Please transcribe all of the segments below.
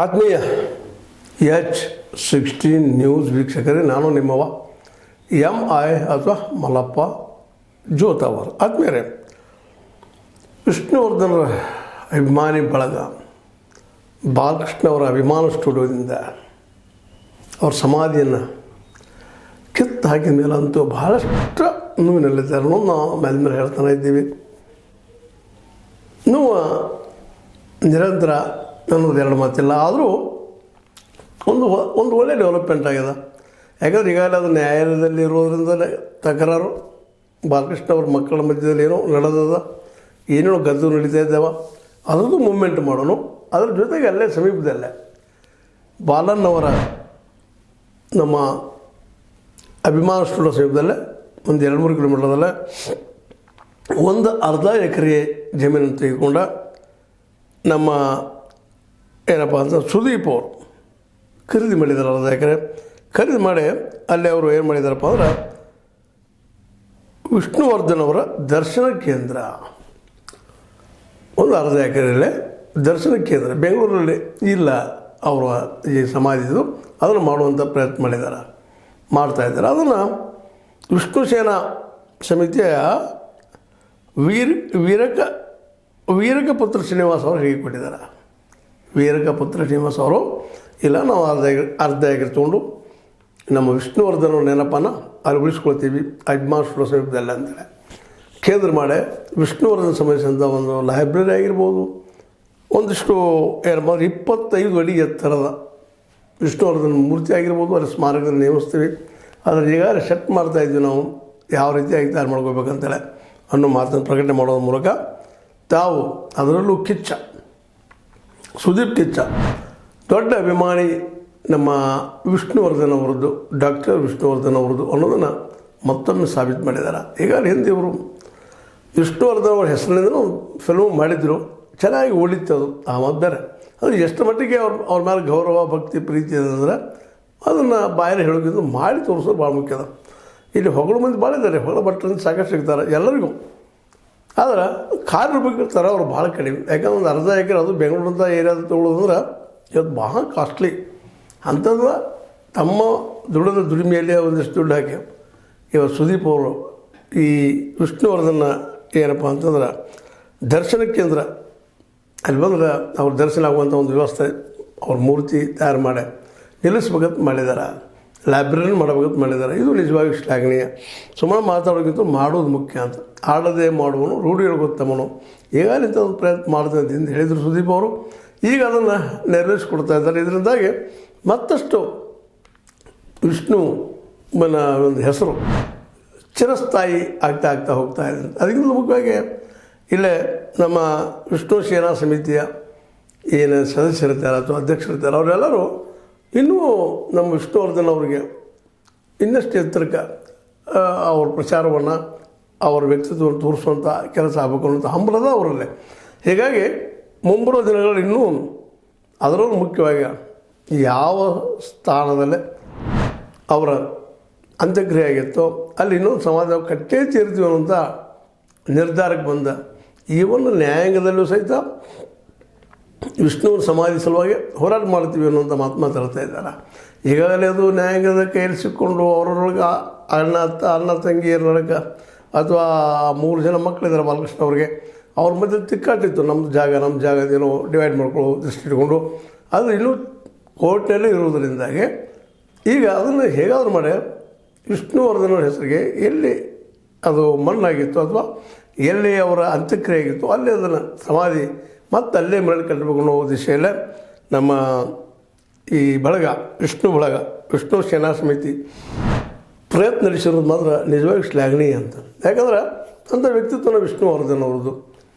ಆತ್ಮೀಯ H16 news ವೀಕ್ಷಕರೇ, ನಾನು ನಿಮ್ಮವ MI ಅಥವಾ ಮಲ್ಲಪ್ಪ ಜೋತಾವರ್. ಆತ್ಮೀಯರೇ, ವಿಷ್ಣುವರ್ಧನರ ಅಭಿಮಾನಿ ಬಳಗ ಬಾಲಕೃಷ್ಣ ಅವರ ಅಭಿಮಾನ ಸ್ಟುಡಿಯೋದಿಂದ ಅವ್ರ ಸಮಾಧಿಯನ್ನು ಕಿತ್ತು ಹಾಕಿದ ಮೇಲಂತೂ ಬಹಳಷ್ಟು ನೋವಿನಲ್ಲಿದ್ದಾರೆ ಅನ್ನೋದು ನಾವು ಮೇಲೆ ಹೇಳ್ತಾನೆ ಇದ್ದೀವಿ. ನೋವು ನಿರಂತರ ಅನ್ನೋದು ಎರಡು ಮಾತಿಲ್ಲ. ಆದರೂ ಒಂದು ಒಳ್ಳೆಯ ಡೆವಲಪ್ಮೆಂಟ್ ಆಗಿದೆ. ಯಾಕಂದ್ರೆ ಈಗಾಗಲೇ ಅದು ನ್ಯಾಯಾಲಯದಲ್ಲಿ ಇರೋದ್ರಿಂದಲೇ ತಕರಾರು ಬಾಲಕೃಷ್ಣ ಅವ್ರ ಮಕ್ಕಳ ಮಧ್ಯದಲ್ಲಿ ಏನೋ ನಡೆದದ, ಏನೇನೋ ಗದ್ದು ನಡೀತಾ ಇದ್ದಾವೆ, ಅದರದ್ದು ಮೂವ್ಮೆಂಟ್ ಮಾಡೋಣ. ಅದ್ರ ಜೊತೆಗೆ ಅಲ್ಲೇ ಸಮೀಪದಲ್ಲೇ ಬಾಲನ್ನವರ ನಮ್ಮ ಅಭಿಮಾನ ಸ್ಟುಡಿಯೋ ಸಮೀಪದಲ್ಲೇ ಒಂದು 2-3 ಕಿಲೋಮೀಟರ್ದಲ್ಲೇ ಒಂದು ಅರ್ಧ ಎಕರೆ ಜಮೀನನ್ನು ತೆಗೆದುಕೊಂಡ ನಮ್ಮ ಏನಪ್ಪ ಅಂತ ಸುದೀಪ್ ಅವರು ಖರೀದಿ ಮಾಡಿದ್ದಾರೆ. ಅರ್ಧ ಎಕರೆ ಖರೀದಿ ಮಾಡಿ ಅಲ್ಲಿ ಅವರು ಏನು ಮಾಡಿದಾರಪ್ಪ ಅಂದ್ರೆ ವಿಷ್ಣುವರ್ಧನ್ ಅವರ ದರ್ಶನ ಕೇಂದ್ರ, ಒಂದು ಅರ್ಧ ಎಕರೆಯಲ್ಲೇ ದರ್ಶನ ಕೇಂದ್ರ ಬೆಂಗಳೂರಲ್ಲಿ ಇಲ್ಲ ಅವರ ಈ ಸಮಾಧಿದು, ಅದನ್ನು ಮಾಡುವಂಥ ಪ್ರಯತ್ನ ಮಾಡ್ತಾಯಿದ್ದಾರೆ. ಅದನ್ನು ವಿಷ್ಣು ಸೇನಾ ಸಮಿತಿಯ ವೀರಕ ಪುತ್ರ ಶ್ರೀನಿವಾಸ್ ಅವರು ಹೀಗೆ ಕೊಟ್ಟಿದ್ದಾರೆ. ವೀರಕ ಪುತ್ರ ಶ್ರೀನಿವಾಸ್ ಅವರು ಇಲ್ಲ, ನಾವು ಅರ್ಧ ಎಕರೆ ತೊಗೊಂಡು ನಮ್ಮ ವಿಷ್ಣುವರ್ಧನ ನೆನಪನ್ನು ಅಲ್ಲಿ ಉಳಿಸ್ಕೊಳ್ತೀವಿ ಅಭಿಮಾನ ಸ್ಟುಡಿಯೋ ಸಮೀಪದಲ್ಲ ಅಂತೇಳಿ ಕೇಂದ್ರ ಮಾಡಿ ವಿಷ್ಣುವರ್ಧನ ಸಂಬಂಧಿಸಿದಂಥ ಒಂದು ಲೈಬ್ರರಿ ಆಗಿರ್ಬೋದು, ಒಂದಿಷ್ಟು ಏನಪ್ಪ 25 ಅಡಿ ಎತ್ತರದ ವಿಷ್ಣುವರ್ಧನ ಮೂರ್ತಿ ಆಗಿರ್ಬೋದು, ಅಲ್ಲಿ ಸ್ಮಾರಕದಲ್ಲಿ ನೇಮಿಸ್ತೀವಿ. ಆದರೆ ಈಗಾಗಲೇ ಸೆಟ್ ಮಾಡ್ತಾಯಿದ್ವಿ ನಾವು ಯಾವ ರೀತಿಯಾಗಿ ತಯಾರು ಮಾಡ್ಕೋಬೇಕಂತೇಳಿ ಅನ್ನೋ ಮಾತನ್ನು ಪ್ರಕಟಣೆ ಮಾಡೋದ್ರ ಮೂಲಕ ತಾವು ಅದರಲ್ಲೂ ಸುದೀಪ್ ಕಿಚ್ಚ ದೊಡ್ಡ ಅಭಿಮಾನಿ ನಮ್ಮ ವಿಷ್ಣುವರ್ಧನ್ ಅವರದ್ದು, ಡಾಕ್ಟರ್ ವಿಷ್ಣುವರ್ಧನ್ ಅವರದ್ದು ಅನ್ನೋದನ್ನು ಮತ್ತೊಮ್ಮೆ ಸಾಬೀತು ಮಾಡಿದ್ದಾರೆ. ಈಗಾಗಲೇ ಹಿಂದೆ ಇವರು ವಿಷ್ಣುವರ್ಧನ್ ಅವರ ಹೆಸರಿನಿಂದ ಒಂದು ಫಿಲ್ಮ್ ಮಾಡಿದ್ರು, ಚೆನ್ನಾಗಿ ಓಡಿತ್ತು ಅದು. ಆ ಮದ್ದರೆ ಅದು ಎಷ್ಟು ಮಟ್ಟಿಗೆ ಅವ್ರ ಮೇಲೆ ಗೌರವ ಭಕ್ತಿ ಪ್ರೀತಿ ಅದಂದ್ರೆ ಅದನ್ನು ಬಾಯಲ್ಲಿ ಹೇಳೋಕ್ಕಿಂತ ಮಾಡಿ ತೋರಿಸೋದು ಭಾಳ ಮುಖ್ಯ ಅದ. ಇಲ್ಲಿ ಹೊಗಳು ಮಂದಿ ಭಾಳ ಇದ್ದಾರೆ, ಹೊಗಳ ಭಟ್ರಿಂದ ಸಾಕಷ್ಟು ಸಿಗ್ತಾರೆ ಎಲ್ಲರಿಗೂ. ಆದ್ರೆ ಕಾರ್ ಬಗ್ಗೆ ಥರ ಅವ್ರು ಭಾಳ ಕಡಿಮೆ. ಯಾಕಂದ್ರೆ ಒಂದು ಅರ್ಧ ಎಕರೆ ಅದು ಬೆಂಗಳೂರಂಥ ಏರಿಯಾದ ತೊಗೊಳ್ಳೋದಂದ್ರೆ ಇವತ್ತು ಭಾಳ ಕಾಸ್ಟ್ಲಿ. ಅಂಥದ್ದು ತಮ್ಮ ದುಡಿಮೆಯಲ್ಲಿ ಒಂದಿಷ್ಟು ದುಡ್ಡು ಹಾಕಿ ಇವತ್ತು ಸುದೀಪ್ ಅವರು ಈ ವಿಷ್ಣುವರ್ಧನ ಏನಪ್ಪ ಅಂತಂದ್ರೆ ದರ್ಶನ ಕೇಂದ್ರ ಅಲ್ಲಿ ಬಂದ್ರೆ ಅವ್ರ ದರ್ಶನ ಆಗುವಂಥ ಒಂದು ವ್ಯವಸ್ಥೆ ಅವ್ರ ಮೂರ್ತಿ ತಯಾರು ಮಾಡಿ ನಿಲ್ಲಿಸ್ಬೇಕಂತ ಮಾಡಿದ್ದಾರೆ, ಲೈಬ್ರರಿ ಮಾಡಬೇಕಂತ ಮಾಡಿದ್ದಾರೆ. ಇದು ನಿಜವಾಗಿ ಶ್ಲಾಘನೀಯ. ಸುಮ್ಮನೆ ಮಾತಾಡೋಕ್ಕಿಂತ ಮಾಡೋದು ಮುಖ್ಯ ಅಂತ. ಆಡೋದೇ ಮಾಡುವನು ರೂಢಿಗಳು ಗೊತ್ತವನು ಈಗಾಗಲೇ ಇಂಥ ಒಂದು ಪ್ರಯತ್ನ ಮಾಡ್ತಾಯಿದ್ದೆ ಅಂತ ಹೇಳಿದರು ಸುದೀಪ್ ಅವರು. ಈಗ ಅದನ್ನು ನೆರವೇರಿಸ್ಕೊಡ್ತಾ ಇದ್ದಾರೆ. ಇದರಿಂದಾಗಿ ಮತ್ತಷ್ಟು ವಿಷ್ಣುವಿನ ಒಂದು ಹೆಸರು ಚಿರಸ್ಥಾಯಿ ಆಗ್ತಾ ಹೋಗ್ತಾ ಇದೆ. ಅದಕ್ಕಿಂತ ಮುಖ್ಯವಾಗಿ ಇಲ್ಲೇ ನಮ್ಮ ವಿಷ್ಣು ಸೇನಾ ಸಮಿತಿಯ ಏನು ಸದಸ್ಯರಿರ್ತಾರೆ ಅಥವಾ ಅಧ್ಯಕ್ಷರಿರ್ತಾರೆ ಅವರೆಲ್ಲರೂ ಇನ್ನೂ ನಮ್ಮ ವಿಷ್ಣುವರ್ಧನ್ ಅವರಿಗೆ ಇನ್ನಷ್ಟು ಎತ್ತರಕ್ಕೆ ಅವ್ರ ಪ್ರಚಾರವನ್ನು ಅವ್ರ ವ್ಯಕ್ತಿತ್ವವನ್ನು ತೋರಿಸುವಂಥ ಕೆಲಸ ಆಗಬೇಕು ಅನ್ನೋಂಥ ಹಂಬಲದ ಅವರಲ್ಲೇ. ಹೀಗಾಗಿ ಮುಂಬರುವ ದಿನಗಳಲ್ಲಿ ಇನ್ನೂ ಅದರಲ್ಲೂ ಮುಖ್ಯವಾಗಿ ಯಾವ ಸ್ಥಾನದಲ್ಲೇ ಅವರ ಅಂತ್ಯಕ್ರಿಯೆ ಆಗಿತ್ತೋ ಅಲ್ಲಿ ಇನ್ನೊಂದು ಸಮಾಜ ಕಟ್ಟೇ ತೀರ್ತೀವಿ ಅನ್ನೋಂಥ ನಿರ್ಧಾರಕ್ಕೆ ಬಂದ. ಈವನ್ ನ್ಯಾಯಾಂಗದಲ್ಲೂ ಸಹಿತ ವಿಷ್ಣುವಿನ ಸಮಾಧಿ ಸಲುವಾಗಿ ಹೋರಾಟ ಮಾಡ್ತೀವಿ ಅನ್ನುವಂಥ ಮಾತಾಡ್ತಾ ಇದ್ದಾರೆ. ಈಗಾಗಲೇ ಅದು ನ್ಯಾಯಾಂಗದ ಕೈಯಲ್ಲಿ ಸಿಕ್ಕೊಂಡು ಅವರೊಳಗೆ ಅಣ್ಣ ತಂಗಿಯರ ನಡಕ ಅಥವಾ 3 ಜನ ಮಕ್ಕಳಿದ್ದಾರೆ ಬಾಲಕೃಷ್ಣ ಅವ್ರಿಗೆ, ಅವ್ರ ಮಧ್ಯೆ ತಿಕ್ಕಾಟಿತ್ತು. ನಮ್ಮ ಜಾಗ ಏನೋ ಡಿವೈಡ್ ಮಾಡ್ಕೊಳ್ಳೋ ದೃಷ್ಟಿ ಇಟ್ಕೊಂಡು ಅದು ಇನ್ನೂ ಕೋರ್ಟ್ನಲ್ಲೇ ಇರೋದರಿಂದಾಗಿ ಈಗ ಅದನ್ನು ಹೇಗಾದರೂ ಮಾಡಿ ವಿಷ್ಣುವರ್ಧನವ್ರ ಹೆಸರಿಗೆ ಎಲ್ಲಿ ಅದು ಮಣ್ಣಾಗಿತ್ತು ಅಥವಾ ಎಲ್ಲಿ ಅವರ ಅಂತ್ಯಕ್ರಿಯೆ ಆಗಿತ್ತು ಅಲ್ಲಿ ಅದನ್ನು ಸಮಾಧಿ ಮತ್ತು ಅಲ್ಲೇ ಮರಳಿ ಕಟ್ಟಬೇಕು ಅನ್ನೋ ದಿಶೆಯಲ್ಲೇ ನಮ್ಮ ಈ ಬಳಗ ವಿಷ್ಣು ಸೇನಾ ಸಮಿತಿ ಪ್ರಯತ್ನ ನಡೆಸಿರೋದು ಮಾತ್ರ ನಿಜವಾಗಿ ಶ್ಲಾಘನೀಯ ಅಂತ. ಯಾಕಂದ್ರೆ ಅಂಥ ವ್ಯಕ್ತಿತ್ವನ ವಿಷ್ಣುವರ್ಧನ್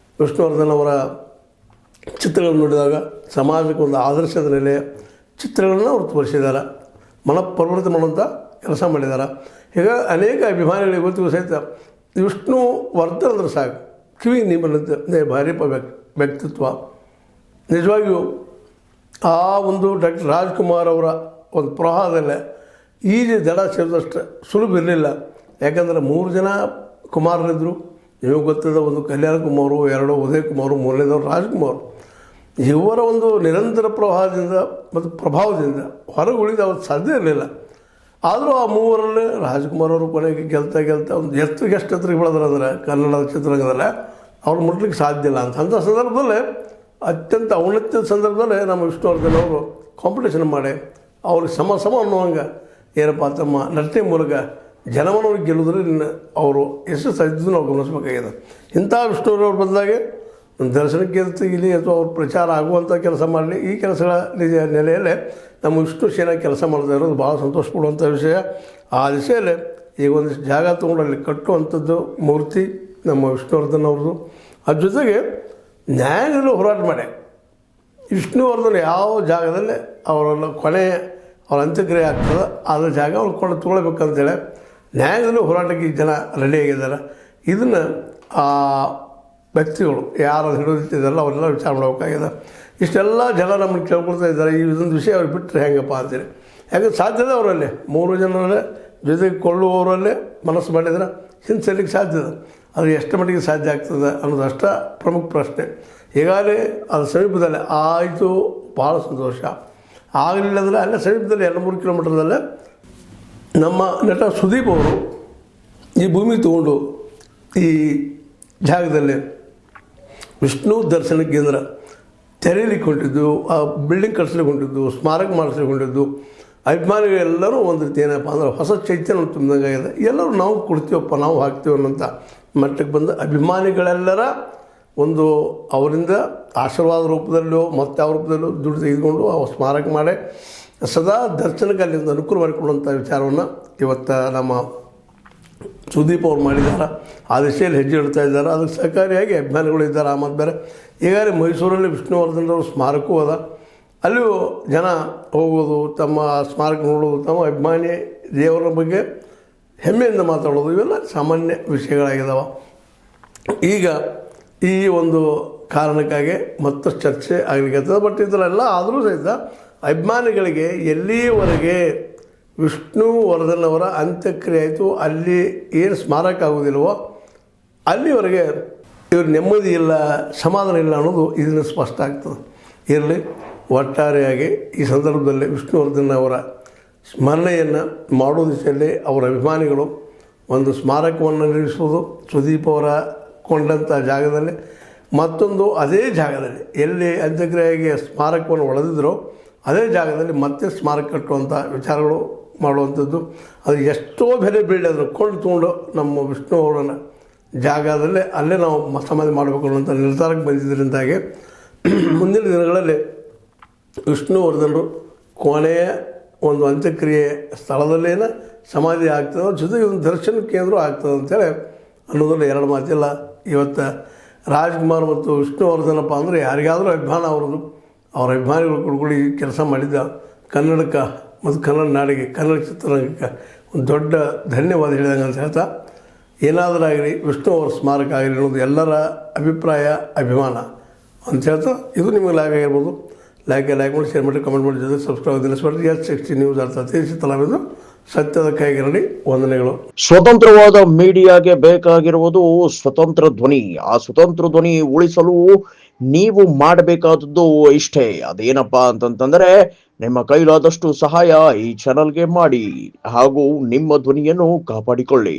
ಅವರ ಚಿತ್ರಗಳನ್ನು ನೋಡಿದಾಗ ಸಮಾಜಕ್ಕೆ ಒಂದು ಆದರ್ಶದ ನೆಲೆಯ ಚಿತ್ರಗಳನ್ನು ಅವರು ತೋರಿಸಿದ್ದಾರೆ, ಮನಪರಿವರ್ತನೆ ಮಾಡುವಂಥ ಕೆಲಸ ಮಾಡಿದ್ದಾರೆ. ಈಗ ಅನೇಕ ಅಭಿಮಾನಿಗಳಿಗೆ ಗೊತ್ತಿಗೂ ಸಹಿತ ವಿಷ್ಣುವರ್ಧನ್ ಅಂದ್ರೆ ಸಾಕು ಕಿವಿ ನಿಮ್ಮಂತೆ ಭಾರಿ ವ್ಯಕ್ತಿತ್ವ. ನಿಜವಾಗಿಯೂ ಆ ಒಂದು ಡಾಕ್ಟರ್ ರಾಜ್ಕುಮಾರ್ ಅವರ ಒಂದು ಪ್ರವಾಹದಲ್ಲೇ ಈಜಿ ದಡ ಸೇರಿದಷ್ಟು ಸುಲಭ ಇರಲಿಲ್ಲ. ಯಾಕಂದರೆ 3 ಜನ ಕುಮಾರರಿದ್ದರು. ನಿಮಗೆ ಗೊತ್ತಿದೆ, ಒಂದು ಕಲ್ಯಾಣ ಕುಮಾರು, 2 ಉದಯ್ ಕುಮಾರು, 3ನೇದವರು ರಾಜ್ಕುಮಾರ್. ಇವರ ಒಂದು ನಿರಂತರ ಪ್ರವಾಹದಿಂದ ಮತ್ತು ಪ್ರಭಾವದಿಂದ ಹೊರಗೆ ಉಳಿದ ಸಾಧ್ಯ ಇರಲಿಲ್ಲ. ಆದರೂ ಆ ಮೂವರಲ್ಲಿ ರಾಜ್ಕುಮಾರ್ ಅವರು ಕೊನೆಗೆ ಗೆಲ್ತಾ ಒಂದು ಎಷ್ಟು ಹತ್ರಕ್ಕೆ ಬೆಳೆದ್ರಂದ್ರೆ ಕನ್ನಡದ ಚಿತ್ರರಂಗದಲ್ಲೇ ಅವ್ರು ಮುಟ್ಲಿಕ್ಕೆ ಸಾಧ್ಯ ಇಲ್ಲ ಅಂಥ ಸಂದರ್ಭದಲ್ಲೇ ಅತ್ಯಂತ ಔನ್ನತ್ಯದ ಸಂದರ್ಭದಲ್ಲೇ ನಮ್ಮ ವಿಷ್ಣುವರ್ಧನ್ ಅವರು ಕಾಂಪಿಟೇಷನ್ ಮಾಡಿ ಅವ್ರಿಗೆ ಸಮ ಅನ್ನುವಂಗೆ ಏನಪ್ಪ ತಮ್ಮ ನಟನೆ ಮೂಲಕ ಜನವನ್ನು ಗೆಲ್ಲುವುದರಿಂದ ಅವರು ಎಷ್ಟು ಸಾಧ್ಯತೆ ನಾವು ಗಮನಿಸಬೇಕಾಗಿದೆ. ಇಂಥ ವಿಷ್ಣುವರ್ಧನ್ ಅವ್ರ ಬದಲಾಗಿ ದರ್ಶನಕ್ಕೆ ಇಲ್ಲಿ ಅಥವಾ ಅವ್ರ ಪ್ರಚಾರ ಆಗುವಂಥ ಕೆಲಸ ಮಾಡಲಿ, ಈ ಕೆಲಸಗಳ ನೆಲೆಯಲ್ಲೇ ನಮ್ಮ ವಿಷ್ಣು ಸೇನಾ ಕೆಲಸ ಮಾಡ್ತಾ ಇರೋದು ಭಾಳ ಸಂತೋಷ ಪಡುವಂಥ ವಿಷಯ. ಆ ದಿಶೆಯಲ್ಲೇ ಈಗ ಒಂದಿಷ್ಟು ಜಾಗ ತೊಗೊಂಡು ಅಲ್ಲಿ ಕಟ್ಟುವಂಥದ್ದು ಮೂರ್ತಿ ನಮ್ಮ ವಿಷ್ಣುವರ್ಧನ್ ಅವ್ರದ್ದು. ಅದ್ರ ಜೊತೆಗೆ ನ್ಯಾಯದಲ್ಲೂ ಹೋರಾಟ ಮಾಡಿ ವಿಷ್ಣುವರ್ಧನ್ ಯಾವ ಜಾಗದಲ್ಲಿ ಅವರೆಲ್ಲ ಅವ್ರ ಅಂತ್ಯಕ್ರಿಯೆ ಆಗ್ತದೆ ಅದರ ಜಾಗ ಅವ್ರು ತೊಗೊಳ್ಬೇಕಂತೇಳಿ ನ್ಯಾಯದಲ್ಲೂ ಹೋರಾಟಕ್ಕೆ ಜನ ರೆಡಿಯಾಗಿದ್ದಾರೆ. ಇದನ್ನು ಆ ವ್ಯಕ್ತಿಗಳು ಯಾರು ಹಿಡಿದಿದ್ದಾರಲ್ಲ ಅವರೆಲ್ಲ ವಿಚಾರ ಮಾಡಬೇಕಾಗಿದೆ. ಇಷ್ಟೆಲ್ಲ ಜನ ನಮ್ಮನ್ನು ಕೇಳ್ಕೊಳ್ತಾ ಇದ್ದಾರೆ. ಇದೊಂದು ವಿಷಯ ಅವ್ರು ಬಿಟ್ಟರೆ ಹೆಂಗಪ್ಪ ಅಂತೇಳಿ. ಯಾಕಂದ್ರೆ ಸಾಧ್ಯತೆ ಅವರಲ್ಲೇ 3 ಜನರಲ್ಲೇ ಜೊತೆಗೆ ಕೊಳ್ಳುವವರಲ್ಲೇ ಮನಸ್ಸು ಮಾಡಿದ್ರೆ ಹಿಂಸಲಿಕ್ಕೆ ಸಾಧ್ಯದ. ಅದು ಎಷ್ಟು ಮಟ್ಟಿಗೆ ಸಾಧ್ಯ ಆಗ್ತದೆ ಅನ್ನೋದು ಅಷ್ಟ ಪ್ರಮುಖ ಪ್ರಶ್ನೆ. ಈಗಾಗಲೇ ಅದು ಸಮೀಪದಲ್ಲೇ ಆಯಿತು, ಭಾಳ ಸಂತೋಷ. ಆಗಲಿಲ್ಲ ಅಂದರೆ ಅಲ್ಲೇ ಸಮೀಪದಲ್ಲಿ 2-3 ಕಿಲೋಮೀಟರ್ದಲ್ಲೇ ನಮ್ಮ ನಟ ಸುದೀಪ್ ಅವರು ಈ ಭೂಮಿ ತಗೊಂಡು ಈ ಜಾಗದಲ್ಲಿ ವಿಷ್ಣು ದರ್ಶನ ಕೇಂದ್ರ ತೆರೀಲಿಕ್ಕೆ ಹೊಂಟಿದ್ದು, ಆ ಬಿಲ್ಡಿಂಗ್ ಕಟ್ಸ್ಲಿಕ್ಕೆ ಹೊಂಟಿದ್ದು, ಸ್ಮಾರಕ ಮಾಡಿಸ್ಲಿಕ್ಕೆ ಹೊಂಟಿದ್ದು, ಅಭಿಮಾನಿಗಳೆಲ್ಲರೂ ಒಂದು ರೀತಿ ಏನಪ್ಪ ಅಂದ್ರೆ ಹೊಸ ಚೈತನ್ಯ ತುಂಬಿದಂಗಾಗಿದೆ. ಎಲ್ಲರೂ ನಾವು ಕೊಡ್ತೀವಪ್ಪ, ನಾವು ಹಾಕ್ತೀವಿ ಅನ್ನೋಂಥ ಮಟ್ಟಕ್ಕೆ ಬಂದ ಅಭಿಮಾನಿಗಳೆಲ್ಲರ ಒಂದು ಅವರಿಂದ ಆಶೀರ್ವಾದ ರೂಪದಲ್ಲೋ ಮತ್ತು ಯಾವ ರೂಪದಲ್ಲೋ ದುಡ್ಡು ತೆಗೆದುಕೊಂಡು ಆ ಸ್ಮಾರಕ ಮಾಡಿ ಸದಾ ದರ್ಶನಕ್ಕೆ ಅಲ್ಲಿಂದ ಅನುಕೂಲ ಮಾಡಿಕೊಳ್ಳುವಂಥ ವಿಚಾರವನ್ನು ಇವತ್ತು ನಮ್ಮ ಸುದೀಪ್ ಅವ್ರು ಮಾಡಿದ್ದಾರೆ. ಆ ದಿಶೆಯಲ್ಲಿ ಹೆಜ್ಜೆ ಇಡ್ತಾ ಇದ್ದಾರೆ. ಅದಕ್ಕೆ ಸಹಕಾರಿಯಾಗಿ ಅಭಿಮಾನಿಗಳು ಇದ್ದಾರೆ. ಮತ್ತು ಬೇರೆ ಈಗಾಗಲೇ ಮೈಸೂರಲ್ಲಿ ವಿಷ್ಣುವರ್ಧನ್ ಅವ್ರ ಸ್ಮಾರಕವೂ ಅದ. ಅಲ್ಲಿಯೂ ಜನ ಹೋಗೋದು, ತಮ್ಮ ಸ್ಮಾರಕ ನೋಡೋದು, ತಮ್ಮ ಅಭಿಮಾನಿ ದೇವರ ಬಗ್ಗೆ ಹೆಮ್ಮೆಯಿಂದ ಮಾತಾಡೋದು, ಇವೆಲ್ಲ ಸಾಮಾನ್ಯ ವಿಷಯಗಳಾಗಿದ್ದಾವೆ. ಈಗ ಈ ಒಂದು ಕಾರಣಕ್ಕಾಗಿ ಮತ್ತಷ್ಟು ಚರ್ಚೆ ಆಗಲಿಕ್ಕೆ ಬಟ್ ಇದರೆಲ್ಲ ಆದರೂ ಸಹಿತ ಅಭಿಮಾನಿಗಳಿಗೆ ಎಲ್ಲಿಯವರೆಗೆ ವಿಷ್ಣುವರ್ಧನ್ ಅವರ ಅಂತ್ಯಕ್ರಿಯೆ ಆಯಿತು ಅಲ್ಲಿ ಏನು ಸ್ಮಾರಕ ಆಗೋದಿಲ್ವೋ ಅಲ್ಲಿವರೆಗೆ ಇವರು ನೆಮ್ಮದಿ ಇಲ್ಲ, ಸಮಾಧಾನ ಇಲ್ಲ ಅನ್ನೋದು ಇದನ್ನು ಸ್ಪಷ್ಟ ಆಗ್ತದೆ. ಇರಲಿ, ಒಟ್ಟಾರೆಯಾಗಿ ಈ ಸಂದರ್ಭದಲ್ಲಿ ವಿಷ್ಣುವರ್ಧನ್ ಅವರ ಸ್ಮರಣೆಯನ್ನು ಮಾಡೋ ದಿಶೆಯಲ್ಲಿ ಅವರ ಅಭಿಮಾನಿಗಳು ಒಂದು ಸ್ಮಾರಕವನ್ನು ನಿರ್ಮಿಸುವುದು, ಸುದೀಪ್ ಅವರ ಕೊಂಡಂಥ ಜಾಗದಲ್ಲಿ ಮತ್ತೊಂದು ಅದೇ ಜಾಗದಲ್ಲಿ ಎಲ್ಲಿ ಅಂತ್ಯಕ್ರಿಯೆಗೆ ಸ್ಮಾರಕವನ್ನು ಒಡೆದಿದ್ದರೋ ಅದೇ ಜಾಗದಲ್ಲಿ ಮತ್ತೆ ಸ್ಮಾರಕ ಕಟ್ಟುವಂಥ ವಿಚಾರಗಳು ಮಾಡುವಂಥದ್ದು. ಅದು ಎಷ್ಟೋ ಬೆಲೆ ಬೀಳೋದು ಕೊಂಡು ತೊಗೊಂಡು ನಮ್ಮ ವಿಷ್ಣು ಅವರನ್ನು ಜಾಗದಲ್ಲೇ ಅಲ್ಲೇ ನಾವು ಸಮಾಧಿ ಮಾಡಬೇಕು ಅನ್ನೋಂಥ ನಿರ್ಧಾರಕ್ಕೆ ಬಂದಿದ್ದರಿಂದಾಗಿ ಮುಂದಿನ ದಿನಗಳಲ್ಲಿ ವಿಷ್ಣುವರ್ಧನರು ಕೊನೆಯ ಒಂದು ಅಂತ್ಯಕ್ರಿಯೆ ಸ್ಥಳದಲ್ಲೇನ ಸಮಾಧಿ ಆಗ್ತದೆ, ಜೊತೆಗೆ ಒಂದು ದರ್ಶನ ಕೇಂದ್ರ ಆಗ್ತದೆ ಅಂತೇಳಿ ಅನ್ನೋದ್ರಲ್ಲಿ ಎರಡು ಮಾತಿಲ್ಲ. ಇವತ್ತು ರಾಜ್ಕುಮಾರ್ ಮತ್ತು ವಿಷ್ಣುವರ್ಧನಪ್ಪ ಅಂದರೆ ಯಾರಿಗಾದರೂ ಅಭಿಮಾನ ಅವ್ರದ್ದು, ಅವರ ಅಭಿಮಾನಿಗಳು ಕುಡ್ಕೊಳ್ಳಿ ಕೆಲಸ ಮಾಡಿದ್ದ ಕನ್ನಡಕ್ಕೆ ಮತ್ತು ಕನ್ನಡ ನಾಡಿಗೆ, ಕನ್ನಡ ಚಿತ್ರರಂಗಕ್ಕೆ ಒಂದು ದೊಡ್ಡ ಧನ್ಯವಾದ ಹೇಳಿದಂಗೆ ಅಂತ ಹೇಳ್ತಾ, ಏನಾದರೂ ಆಗಲಿ ವಿಷ್ಣು ಅವರ ಸ್ಮಾರಕ ಆಗಲಿ ಅನ್ನೋದು ಎಲ್ಲರ ಅಭಿಪ್ರಾಯ, ಅಭಿಮಾನ ಅಂತ ಹೇಳ್ತಾ ಇದು ನಿಮಗೆ ಲೈಕ್ ಆಗಿರ್ಬೋದು. ಲೈಕ್ ಮಾಡಿ, ಶೇರ್ ಮಾಡಿ, ಕಮೆಂಟ್ ಮಾಡಿ, ಜೊತೆ ಸಬ್ಸ್ಕ್ರೈಬ್ ತಿಳಿಸ್ಬಿಡ್ರಿ. S60 ನ್ಯೂಸ್ ಅರ್ಥ ತಿಳಿಸುತ್ತಲಾಗಿದ್ದು ಸತ್ಯದ ಕೈಗಿರಲಿ. ವಂದನೆಗಳು. ಸ್ವತಂತ್ರವಾದ ಮೀಡಿಯಾಗೆ ಬೇಕಾಗಿರುವುದು ಸ್ವತಂತ್ರ ಧ್ವನಿ. ಆ ಸ್ವತಂತ್ರ ಧ್ವನಿ ಉಳಿಸಲು ನೀವು ಮಾಡಬೇಕಾದದ್ದು ಇಷ್ಟೇ. ಅದೇನಪ್ಪಾ ಅಂತಂತಂದ್ರೆ ನಿಮ್ಮ ಕೈಲಾದಷ್ಟು ಸಹಾಯ ಈ ಚಾನಲ್ಗೆ ಮಾಡಿ ಹಾಗೂ ನಿಮ್ಮ ಧ್ವನಿಯನ್ನು ಕಾಪಾಡಿಕೊಳ್ಳಿ.